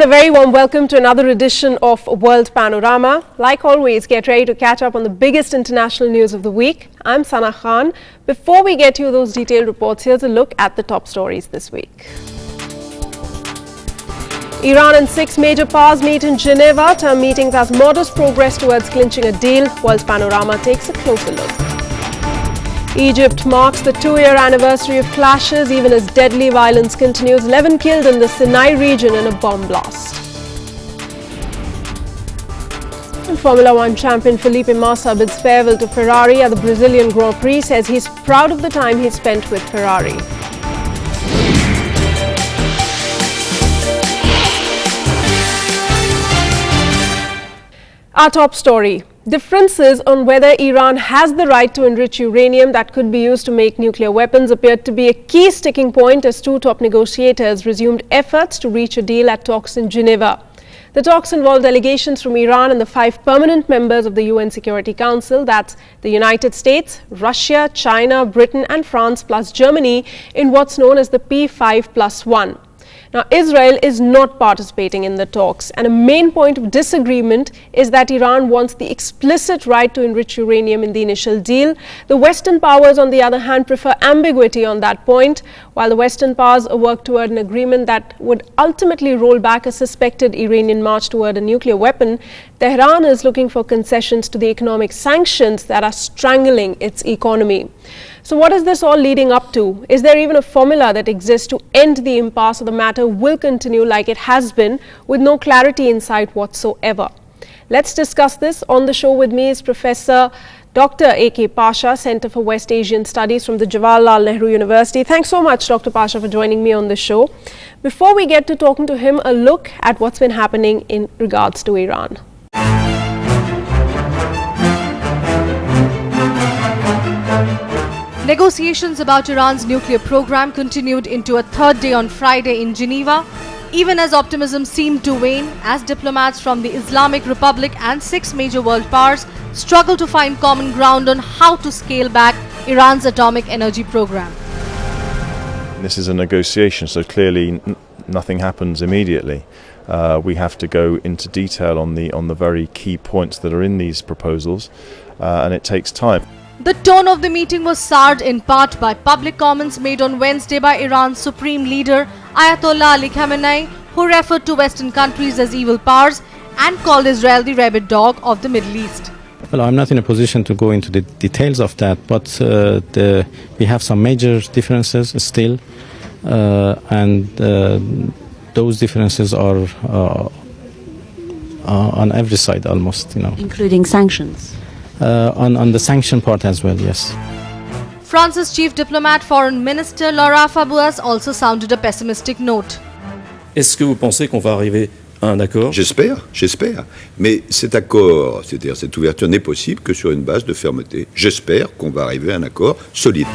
Everyone, a very warm welcome to another edition of World Panorama. Like always, get ready to catch up on the biggest international news of the week. I'm Sana Khan. Before we get you those detailed reports, here's a look at the top stories this week. Iran and 6 major powers meet in Geneva. Term meetings as modest progress towards clinching a deal. World Panorama takes a closer look. Egypt marks the 2-year anniversary of clashes, even as deadly violence continues. 11 killed in the Sinai region in a bomb blast. And Formula One champion Felipe Massa bids farewell to Ferrari at the Brazilian Grand Prix, says he's proud of the time he spent with Ferrari. Our top story. Differences on whether Iran has the right to enrich uranium that could be used to make nuclear weapons appeared to be a key sticking point as two top negotiators resumed efforts to reach a deal at talks in Geneva. The talks involved delegations from Iran and the 5 permanent members of the UN Security Council, that's the United States, Russia, China, Britain and France plus Germany, in what's known as the P5+1. Now, Israel is not participating in the talks, and a main point of disagreement is that Iran wants the explicit right to enrich uranium in the initial deal. The Western powers, on the other hand, prefer ambiguity on that point. While the Western powers work toward an agreement that would ultimately roll back a suspected Iranian march toward a nuclear weapon, Tehran is looking for concessions to the economic sanctions that are strangling its economy. So what is this all leading up to? Is there even a formula that exists to end the impasse, or the matter will continue like it has been with no clarity in sight whatsoever? Let's discuss this. On the show with me is Professor Dr. K Pasha, Center for West Asian Studies from the Jawaharlal Nehru University. Thanks so much, Dr. Pasha, for joining me on the show. Before we get to talking to him, a look at what's been happening in regards to Iran. Negotiations about Iran's nuclear program continued into a third day on Friday in Geneva, even as optimism seemed to wane as diplomats from the Islamic Republic and 6 major world powers struggled to find common ground on how to scale back Iran's atomic energy program. This is a negotiation, so clearly nothing happens immediately. We have to go into detail on the very key points that are in these proposals, and it takes time. The tone of the meeting was soured in part by public comments made on Wednesday by Iran's supreme leader Ayatollah Ali Khamenei, who referred to Western countries as evil powers and called Israel the rabid dog of the Middle East. Well, I'm not in a position to go into the details of that, but we have some major differences still, and those differences are on every side almost, including sanctions. On the sanction part as well, yes. France's chief diplomat, Foreign Minister Laurent Fabius, also sounded a pessimistic note. Est-ce que vous pensez qu'on va arriver à un accord? J'espère. Mais cet accord, c'est-à-dire cette ouverture, n'est possible que sur une base de fermeté. J'espère qu'on va arriver à un accord solide.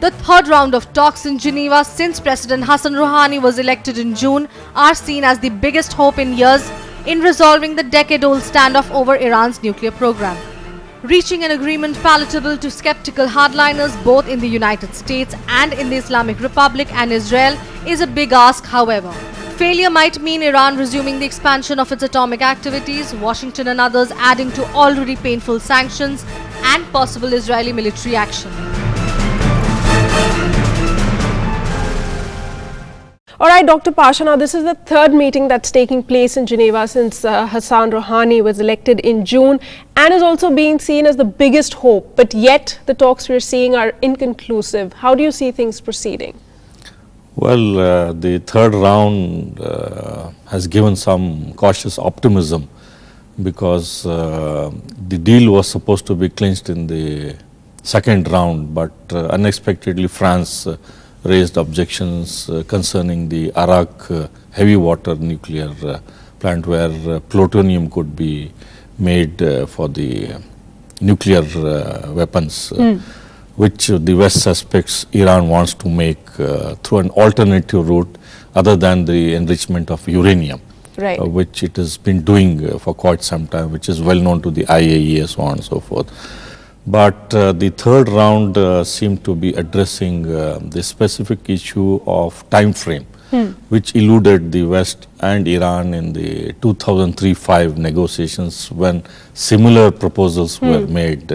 The third round of talks in Geneva since President Hassan Rouhani was elected in June are seen as the biggest hope in years in resolving the decade-old standoff over Iran's nuclear program. Reaching an agreement palatable to skeptical hardliners both in the United States and in the Islamic Republic and Israel is a big ask, however. Failure might mean Iran resuming the expansion of its atomic activities, Washington and others adding to already painful sanctions, and possible Israeli military action. All right, Dr. Pasha, now this is the third meeting that's taking place in Geneva since Hassan Rouhani was elected in June, and is also being seen as the biggest hope. But yet the talks we're seeing are inconclusive. How do you see things proceeding? Well, the third round has given some cautious optimism because the deal was supposed to be clinched in the second round, but unexpectedly France raised objections concerning the Arak heavy water nuclear plant where plutonium could be made for the nuclear weapons, which the West suspects Iran wants to make through an alternative route other than the enrichment of uranium, right. Which it has been doing for quite some time, which is well known to the IAEA, so on and so forth. But the third round seemed to be addressing the specific issue of time frame which eluded the West and Iran in the 2003-5 negotiations when similar proposals were made.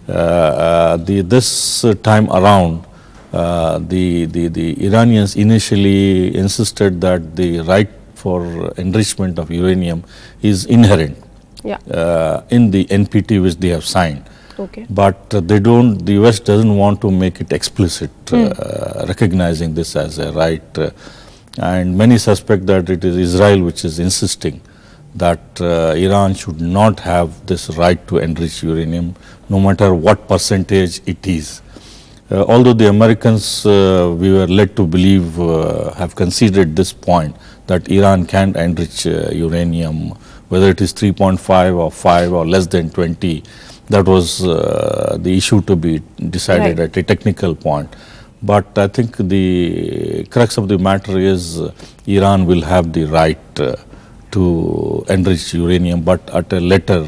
This time around, the Iranians initially insisted that the right for enrichment of uranium is inherent in the NPT which they have signed. Okay. But the West doesn't want to make it explicit, recognizing this as a right. And many suspect that it is Israel which is insisting that Iran should not have this right to enrich uranium, no matter what percentage it is. Although the Americans, we were led to believe, have conceded this point that Iran can enrich uranium, whether it is 3.5 or 5 or less than 20. That was the issue to be decided at a technical point. But I think the crux of the matter is Iran will have the right to enrich uranium, but at a lesser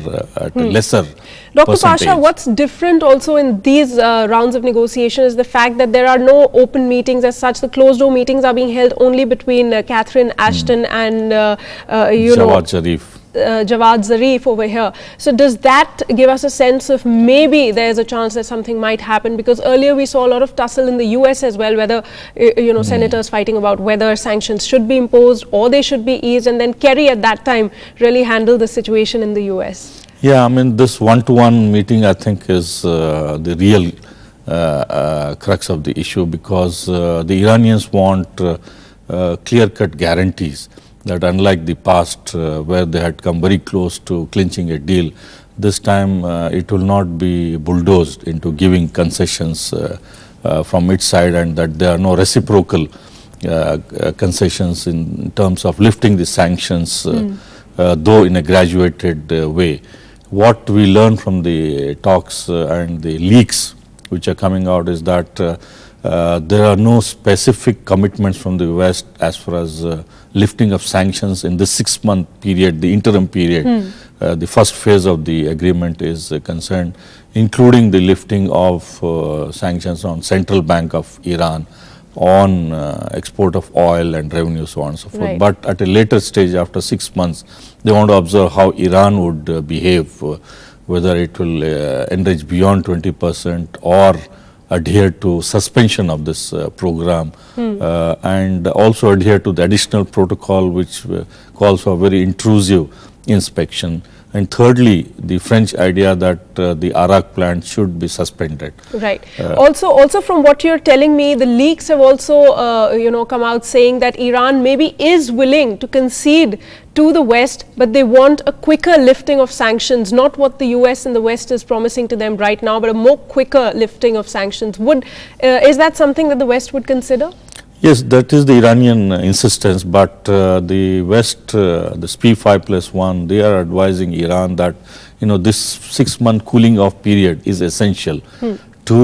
Dr. percentage. Pasha, what's different also in these rounds of negotiation is the fact that there are no open meetings as such. The closed door meetings are being held only between Catherine Ashton and Jawad Zarif. Jawad Zarif over here. So does that give us a sense of maybe there's a chance that something might happen? Because earlier we saw a lot of tussle in the US as well, whether senators fighting about whether sanctions should be imposed or they should be eased, and then Kerry at that time really handled the situation in the US. Yeah, I mean, this one-to-one meeting, I think, is the real crux of the issue, because the Iranians want clear-cut guarantees that, unlike the past where they had come very close to clinching a deal, this time it will not be bulldozed into giving concessions from its side, and that there are no reciprocal concessions in terms of lifting the sanctions, though in a graduated way. What we learn from the talks and the leaks which are coming out is that there are no specific commitments from the West as far as lifting of sanctions in this 6-month period, the interim period. The first phase of the agreement is concerned, including the lifting of sanctions on Central Bank of Iran, on export of oil and revenue, so on and so forth. Right. But at a later stage, after 6 months, they want to observe how Iran would behave, whether it will enrich beyond 20% or adhere to suspension of this program, and also adhere to the additional protocol which calls for very intrusive inspection. And thirdly, the French idea that the Arak plant should be suspended. Right. Also from what you're telling me, the leaks have also come out saying that Iran maybe is willing to concede to the West, but they want a quicker lifting of sanctions, not what the US and the West is promising to them right now, but a more quicker lifting of sanctions. Is that something that the West would consider? Yes, that is the Iranian insistence, but the West, the SP5+1, they are advising Iran that this 6-month cooling off period is essential to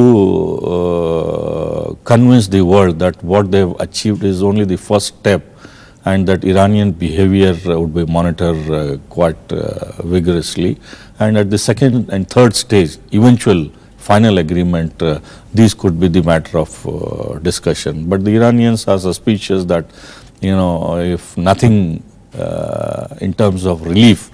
convince the world that what they have achieved is only the first step, and that Iranian behavior would be monitored quite vigorously. And at the second and third stage, eventual final agreement, these could be the matter of discussion. But the Iranians are suspicious that, if nothing in terms of relief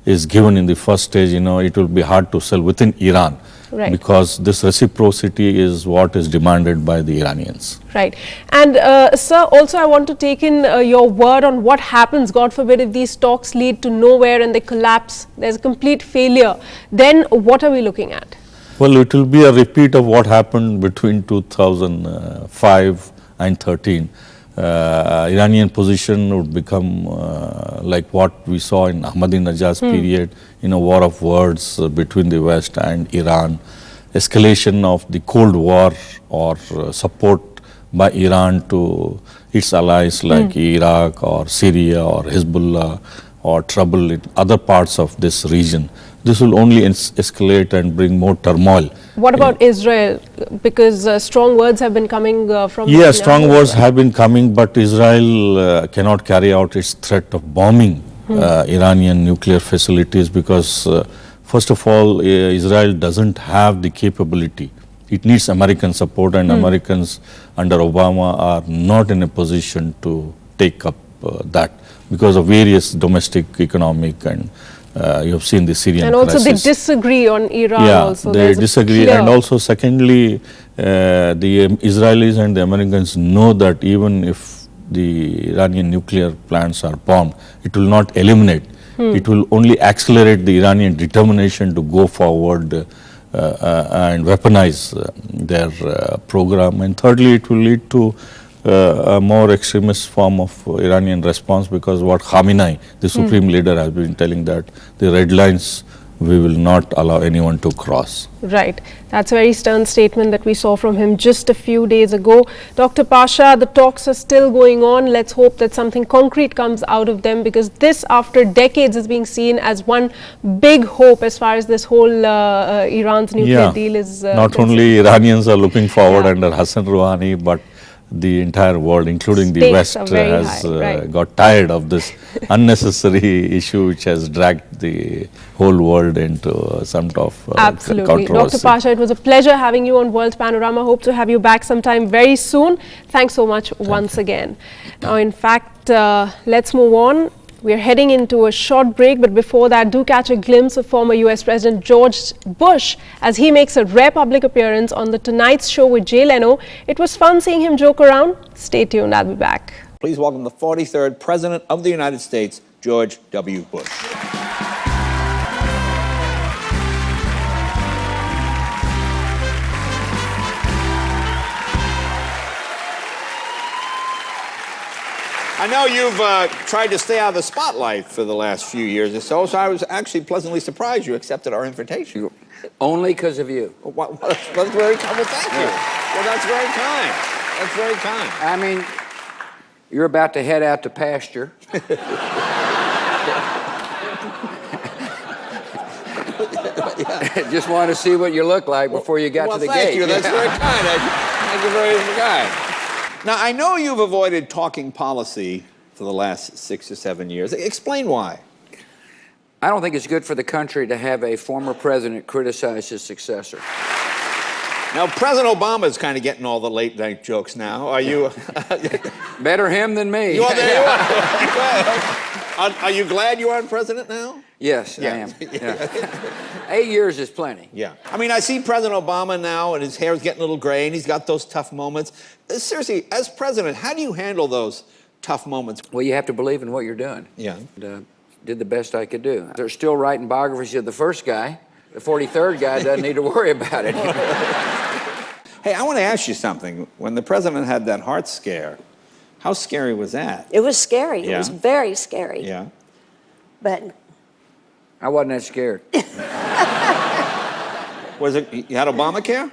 is given in the first stage, it will be hard to sell within Iran. Right. Because this reciprocity is what is demanded by the Iranians. Right. And sir, also I want to take in your word on what happens, God forbid, if these talks lead to nowhere and they collapse, there's a complete failure. Then what are we looking at? Well, it will be a repeat of what happened between 2005 and 13. Iranian position would become like what we saw in Ahmadinejad's period, war of words between the West and Iran, escalation of the Cold War, or support by Iran to its allies like Iraq or Syria or Hezbollah, or trouble in other parts of this region. This will only escalate and bring more turmoil. What about Israel? Because strong words have been coming from... Yes, strong words have been coming, but Israel cannot carry out its threat of bombing Iranian nuclear facilities, because first of all, Israel doesn't have the capability it needs American support, and Americans under Obama are not in a position to take up that because of various domestic, economic, and you have seen the Syrian and also crisis. they disagree on Iran. Yeah, also. they disagree, and also secondly, the Israelis and the Americans know that even if the Iranian nuclear plants are bombed, it will not eliminate. It will only accelerate the Iranian determination to go forward and weaponize their program. And thirdly, it will lead to a more extremist form of Iranian response, because what Khamenei, the supreme leader, has been telling, that the red lines we will not allow anyone to cross. Right. That's a very stern statement that we saw from him just a few days ago. Dr. Pasha, the talks are still going on. Let's hope that something concrete comes out of them, because this, after decades, is being seen as one big hope as far as this whole Iran's nuclear deal is not concerned. only Iranians are looking forward under Hassan Rouhani, but the entire world, including the West, has got tired of this unnecessary issue which has dragged the whole world into some sort of Absolutely. controversy. Dr. Pasha, it was a pleasure having you on World Panorama. Hope to have you back sometime very soon. Thanks so much once again. Now, in fact, let's move on. We're heading into a short break, but before that, do catch a glimpse of former US President George Bush as he makes a rare public appearance on The Tonight Show with Jay Leno. It was fun seeing him joke around. Stay tuned, I'll be back. Please welcome the 43rd President of the United States, George W. Bush. I know you've tried to stay out of the spotlight for the last few years or so, so I was actually pleasantly surprised you accepted our invitation. Only because of you. Well, that's very kind. Well, thank you. Well, that's very kind. That's very kind. I mean, you're about to head out to pasture. Just want to see what you look like before you got to the gate. Thank you. That's very kind. Thank you very kind. Now, I know you've avoided talking policy for the last 6 or 7 years. Explain why. I don't think it's good for the country to have a former president criticize his successor. Now, President Obama is kind of getting all the late night jokes now. Are you? Better him than me. You are, there you are. Are you glad you aren't president now? Yes, I am. Yeah. 8 years is plenty. Yeah. I mean, I see President Obama now, and his hair's getting a little gray, and he's got those tough moments. Seriously, as president, how do you handle those tough moments? Well, you have to believe in what you're doing. Yeah. And, did the best I could do. They're still writing biographies of the first guy. The 43rd guy doesn't need to worry about it. Hey, I want to ask you something. When the president had that heart scare, how scary was that? It was scary. Yeah. It was very scary. Yeah. But I wasn't that scared. Was it, you had Obamacare?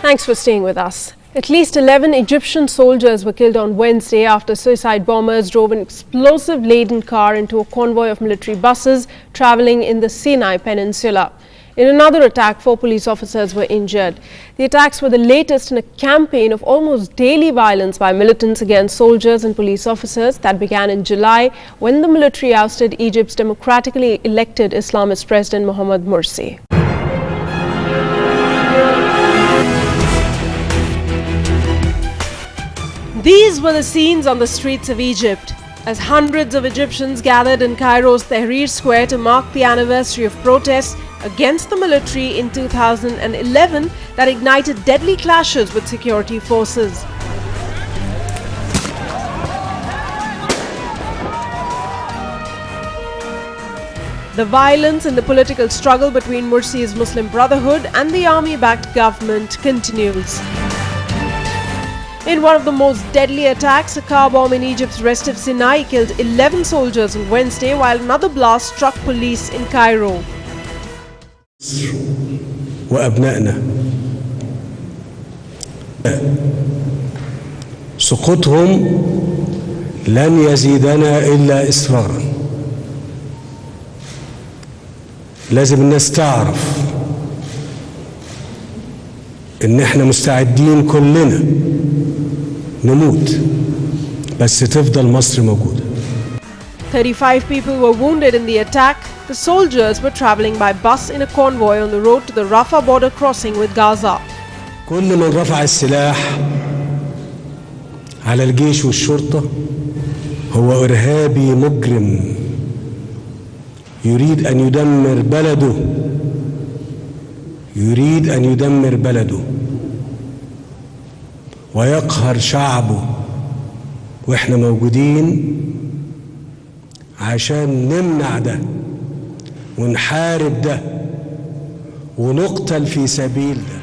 Thanks for staying with us. At least 11 Egyptian soldiers were killed on Wednesday after suicide bombers drove an explosive-laden car into a convoy of military buses traveling in the Sinai Peninsula. In another attack, 4 police officers were injured. The attacks were the latest in a campaign of almost daily violence by militants against soldiers and police officers that began in July when the military ousted Egypt's democratically elected Islamist President Mohamed Morsi. These were the scenes on the streets of Egypt as hundreds of Egyptians gathered in Cairo's Tahrir Square to mark the anniversary of protests against the military in 2011 that ignited deadly clashes with security forces. The violence in the political struggle between Morsi's Muslim Brotherhood and the army-backed government continues. In one of the most deadly attacks, a car bomb in Egypt's restive Sinai killed 11 soldiers on Wednesday, while another blast struck police in Cairo. وأبنائنا سقوطهم لن يزيدنا إلا إصرارا. لازم الناس تعرف إن إحنا مستعدين كلنا نموت بس تفضل مصر موجودة. 35 people were wounded in the attack. The soldiers were traveling by bus in a convoy on the road to the Rafah border crossing with Gaza. كل من رفع السلاح على الجيش والشرطة هو إرهابي مجرم يريد أن يدمر بلده، يريد أن يدمر بلده ويقهر شعبه، وإحنا موجودين عشان نمنع ده ونحارب ده ونقتل في سبيل ده.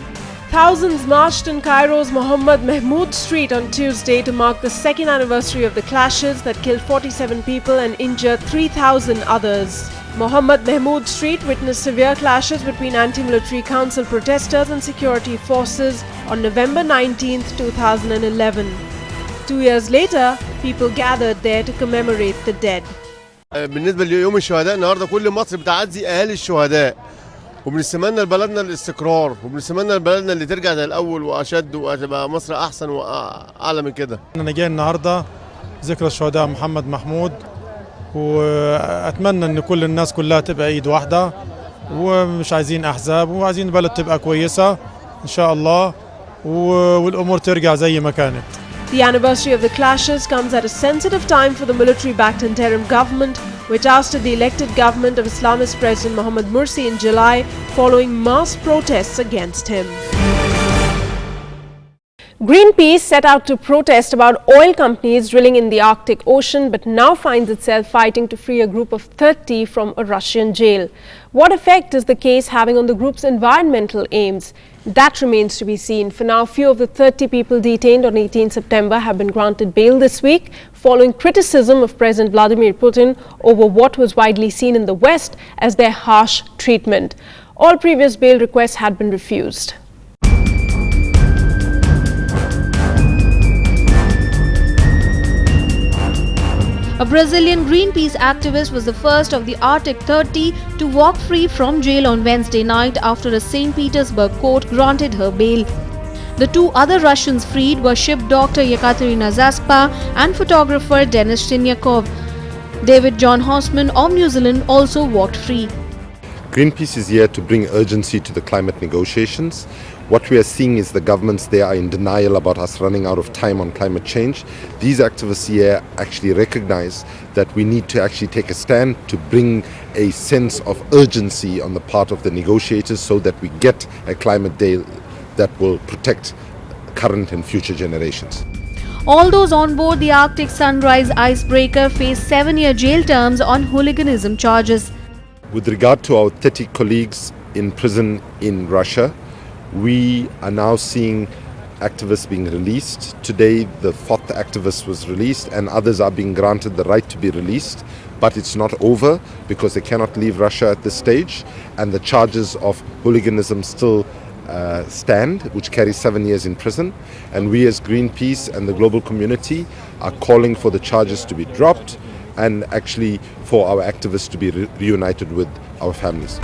Thousands marched in Cairo's Mohammed Mahmoud Street on Tuesday to mark the second anniversary of the clashes that killed 47 people and injured 3,000 others. Mohammed Mahmoud Street witnessed severe clashes between anti-military council protesters and security forces on November 19, 2011. 2 years later, people gathered there to commemorate the dead. بالنسبة ليوم الشهداء النهارده كل مصر بتعزي أهالي الشهداء وبنتمنى لبلدنا الاستقرار وبنتمنى لبلدنا اللي ترجع زي الأول وأشد وتبقى مصر أحسن وأعلى من كده. أنا جاي النهارده ذكرى الشهداء محمد محمود وأتمنى إن كل الناس كلها تبقى إيد واحدة ومش عايزين أحزاب وعايزين البلد تبقى كويسة إن شاء الله والأمور ترجع زي ما كانت. The anniversary of the clashes comes at a sensitive time for the military-backed interim government, which ousted the elected government of Islamist President Mohamed Morsi in July following mass protests against him. Greenpeace set out to protest about oil companies drilling in the Arctic Ocean, but now finds itself fighting to free a group of 30 from a Russian jail. What effect is the case having on the group's environmental aims? That remains to be seen. For now, few of the 30 people detained on 18 September have been granted bail this week, following criticism of President Vladimir Putin over what was widely seen in the West as their harsh treatment. All previous bail requests had been refused. A Brazilian Greenpeace activist was the first of the Arctic 30 to walk free from jail on Wednesday night after a St. Petersburg court granted her bail. The two other Russians freed were ship doctor Yekaterina Zaspa and photographer Denis Shinyakov. David John Houseman of New Zealand also walked free. Greenpeace is here to bring urgency to the climate negotiations. What we are seeing is the governments there are in denial about us running out of time on climate change. These activists here actually recognize that we need to actually take a stand to bring a sense of urgency on the part of the negotiators so that we get a climate deal that will protect current and future generations. All those on board the Arctic Sunrise icebreaker face 7-year jail terms on hooliganism charges. With regard to our 30 colleagues in prison in Russia, we are now seeing activists being released. Today, the 4th activist was released and others are being granted the right to be released. But it's not over because they cannot leave Russia at this stage, and the charges of hooliganism still stand, which carry 7 years in prison. And we as Greenpeace and the global community are calling for the charges to be dropped and actually for our activists to be reunited with our families.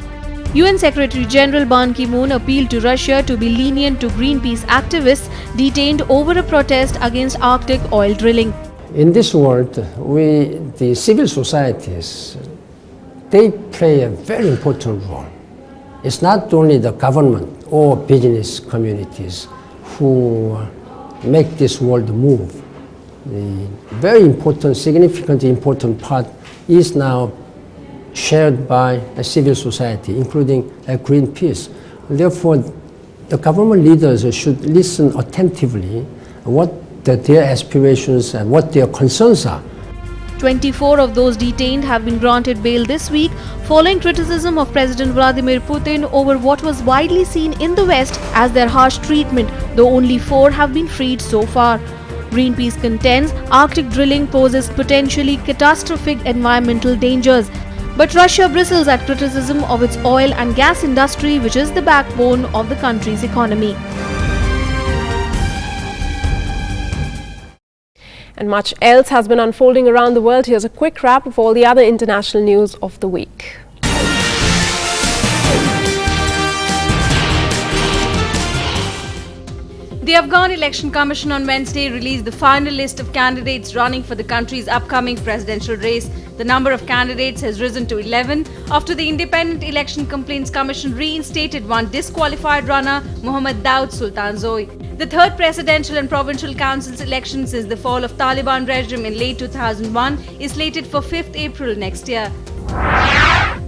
UN Secretary General Ban Ki-moon appealed to Russia to be lenient to Greenpeace activists detained over a protest against Arctic oil drilling. In this world, the civil societies, they play a very important role. It's not only the government or business communities who make this world move. The very important, significant, important part is now shared by a civil society, including Greenpeace. Therefore, the government leaders should listen attentively what their aspirations and what their concerns are. 24 of those detained have been granted bail this week, following criticism of President Vladimir Putin over what was widely seen in the West as their harsh treatment, though only 4 have been freed so far. Greenpeace contends Arctic drilling poses potentially catastrophic environmental dangers. But Russia bristles at criticism of its oil and gas industry, which is the backbone of the country's economy. And much else has been unfolding around the world. Here's a quick wrap of all the other international news of the week. The Afghan Election Commission on Wednesday released the final list of candidates running for the country's upcoming presidential race. The number of candidates has risen to 11 after the Independent Election Complaints Commission reinstated one disqualified runner, Mohammad Daud Sultanzoi. The third presidential and provincial councils election since the fall of Taliban regime in late 2001 is slated for 5th April next year.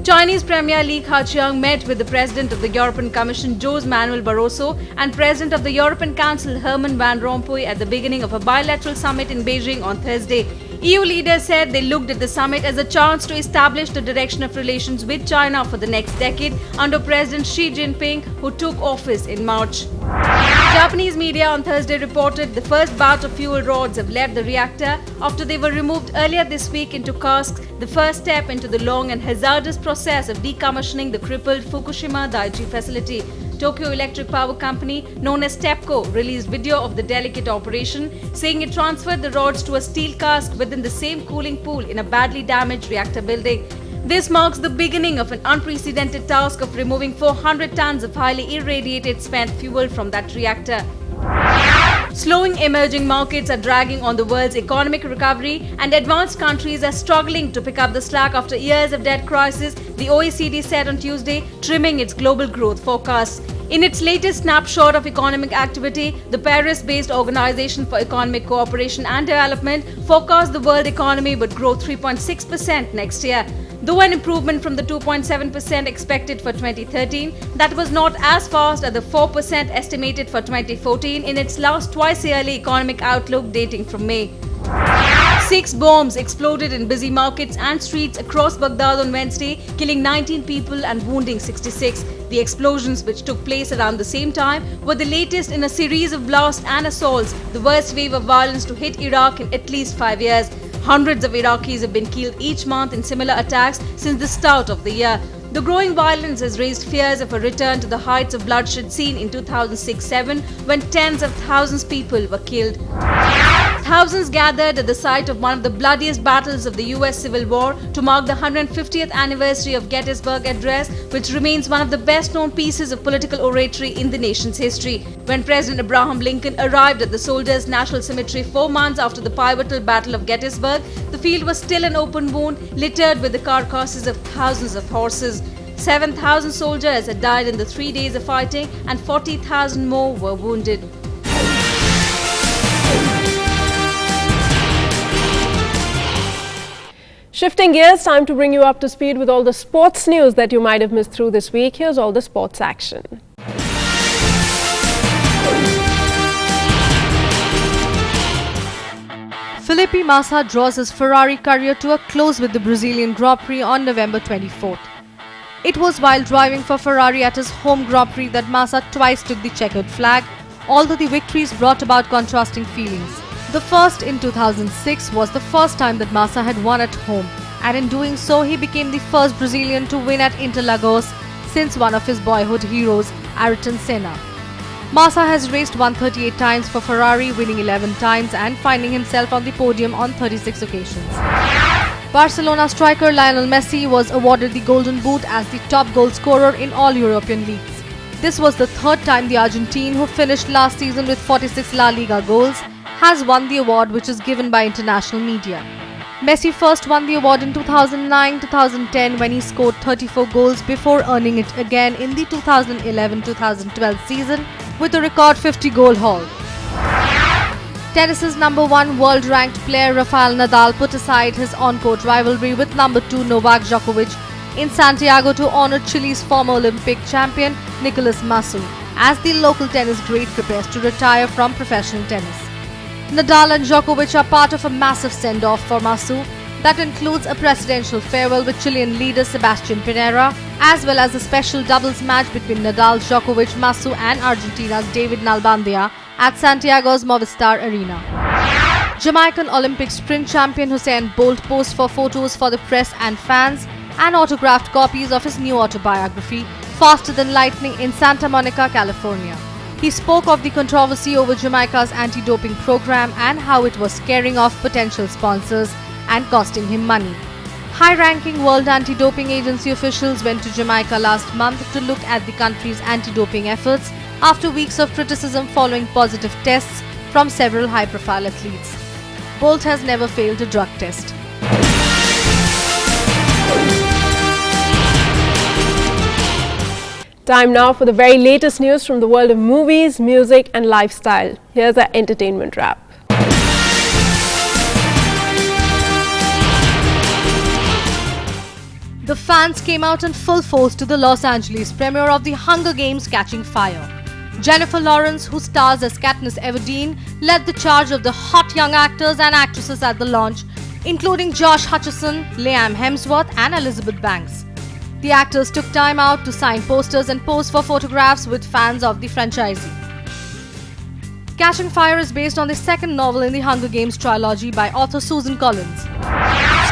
Chinese Premier Li Keqiang met with the President of the European Commission Jose Manuel Barroso and President of the European Council Herman Van Rompuy at the beginning of a bilateral summit in Beijing on Thursday. EU leaders said they looked at the summit as a chance to establish the direction of relations with China for the next decade under President Xi Jinping, who took office in March. Japanese media on Thursday reported the first batch of fuel rods have left the reactor after they were removed earlier this week into casks, the first step into the long and hazardous process of decommissioning the crippled Fukushima Daiichi facility. Tokyo Electric Power Company, known as TEPCO, released video of the delicate operation, saying it transferred the rods to a steel cask within the same cooling pool in a badly damaged reactor building. This marks the beginning of an unprecedented task of removing 400 tons of highly irradiated spent fuel from that reactor. Slowing emerging markets are dragging on the world's economic recovery, and advanced countries are struggling to pick up the slack after years of debt crisis, the OECD said on Tuesday, trimming its global growth forecasts. In its latest snapshot of economic activity, the Paris-based Organization for Economic Cooperation and Development forecast the world economy would grow 3.6% next year. Though an improvement from the 2.7% expected for 2013, that was not as fast as the 4% estimated for 2014 in its last twice-yearly economic outlook dating from May. 6 bombs exploded in busy markets and streets across Baghdad on Wednesday, killing 19 people and wounding 66. The explosions, which took place around the same time, were the latest in a series of blasts and assaults, the worst wave of violence to hit Iraq in at least 5 years. Hundreds of Iraqis have been killed each month in similar attacks since the start of the year. The growing violence has raised fears of a return to the heights of bloodshed seen in 2006-07 when tens of thousands of people were killed. Thousands gathered at the site of one of the bloodiest battles of the US Civil War to mark the 150th anniversary of Gettysburg Address, which remains one of the best-known pieces of political oratory in the nation's history. When President Abraham Lincoln arrived at the Soldiers' National Cemetery 4 months after the pivotal Battle of Gettysburg, the field was still an open wound, littered with the carcasses of thousands of horses. 7,000 soldiers had died in the 3 days of fighting, and 40,000 more were wounded. Shifting gears, time to bring you up to speed with all the sports news that you might have missed through this week. Here's all the sports action. Felipe Massa draws his Ferrari career to a close with the Brazilian Grand Prix on November 24th. It was while driving for Ferrari at his home Grand Prix that Massa twice took the checkered flag, although the victories brought about contrasting feelings. The first in 2006 was the first time that Massa had won at home, and in doing so he became the first Brazilian to win at Interlagos since one of his boyhood heroes, Ayrton Senna. Massa has raced 138 times for Ferrari, winning 11 times and finding himself on the podium on 36 occasions. Barcelona striker Lionel Messi was awarded the Golden Boot as the top goal scorer in all European leagues. This was the third time the Argentine, who finished last season with 46 La Liga goals, has won the award, which is given by international media. Messi first won the award in 2009-2010 when he scored 34 goals before earning it again in the 2011-2012 season with a record 50-goal haul. Tennis's #1 world-ranked player Rafael Nadal put aside his on-court rivalry with #2 Novak Djokovic in Santiago to honor Chile's former Olympic champion Nicolas Massou as the local tennis great prepares to retire from professional tennis. Nadal and Djokovic are part of a massive send-off for Massou that includes a presidential farewell with Chilean leader Sebastián Pinera, as well as a special doubles match between Nadal, Djokovic, Massou and Argentina's David Nalbandia at Santiago's Movistar Arena. Jamaican Olympic sprint champion Usain Bolt posed for photos for the press and fans and autographed copies of his new autobiography, Faster Than Lightning, in Santa Monica, California. He spoke of the controversy over Jamaica's anti-doping program and how it was scaring off potential sponsors and costing him money. High-ranking World Anti-Doping Agency officials went to Jamaica last month to look at the country's anti-doping efforts after weeks of criticism following positive tests from several high-profile athletes. Bolt has never failed a drug test. Time now for the very latest news from the world of movies, music and lifestyle. Here's our entertainment wrap. The fans came out in full force to the Los Angeles premiere of The Hunger Games: Catching Fire. Jennifer Lawrence, who stars as Katniss Everdeen, led the charge of the hot young actors and actresses at the launch, including Josh Hutcherson, Liam Hemsworth and Elizabeth Banks. The actors took time out to sign posters and pose for photographs with fans of the franchise. Catching Fire is based on the second novel in the Hunger Games trilogy by author Susan Collins.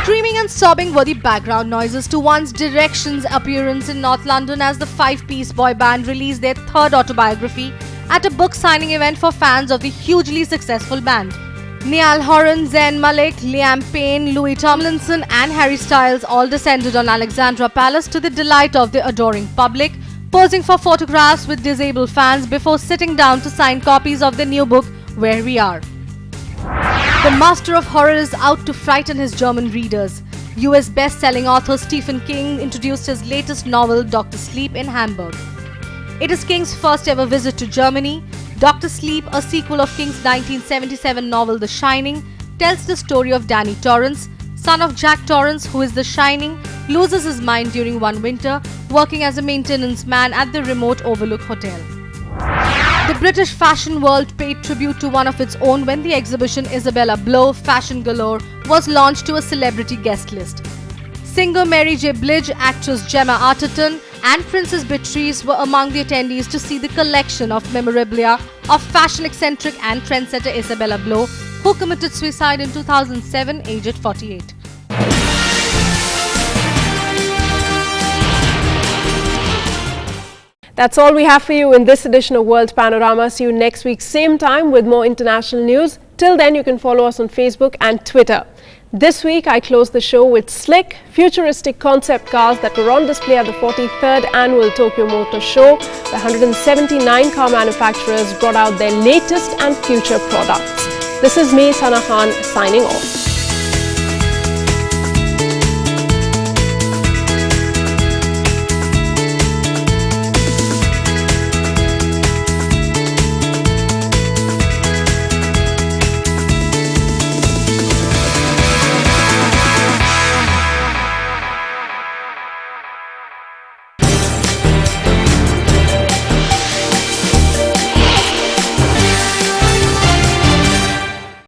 Screaming and sobbing were the background noises to One Direction's appearance in North London as the five-piece boy band released their third autobiography at a book signing event for fans of the hugely successful band. Niall Horan, Zayn Malik, Liam Payne, Louis Tomlinson and Harry Styles all descended on Alexandra Palace to the delight of the adoring public, posing for photographs with disabled fans before sitting down to sign copies of the new book, Where We Are. The master of horror is out to frighten his German readers. US best-selling author Stephen King introduced his latest novel, Dr. Sleep, in Hamburg. It is King's first ever visit to Germany. Dr. Sleep, a sequel of King's 1977 novel The Shining, tells the story of Danny Torrance, son of Jack Torrance, who is The Shining, loses his mind during one winter, working as a maintenance man at the remote Overlook Hotel. The British fashion world paid tribute to one of its own when the exhibition Isabella Blow Fashion Galore was launched to a celebrity guest list. Singer Mary J. Blige, actress Gemma Arterton and Princess Beatrice were among the attendees to see the collection of memorabilia of fashion eccentric and trendsetter Isabella Blow, who committed suicide in 2007, aged 48. That's all we have for you in this edition of World Panorama. See you next week, same time with more international news. Till then, you can follow us on Facebook and Twitter. This week, I close the show with slick, futuristic concept cars that were on display at the 43rd Annual Tokyo Motor Show. The 179 car manufacturers brought out their latest and future products. This is me, Sana Khan, signing off.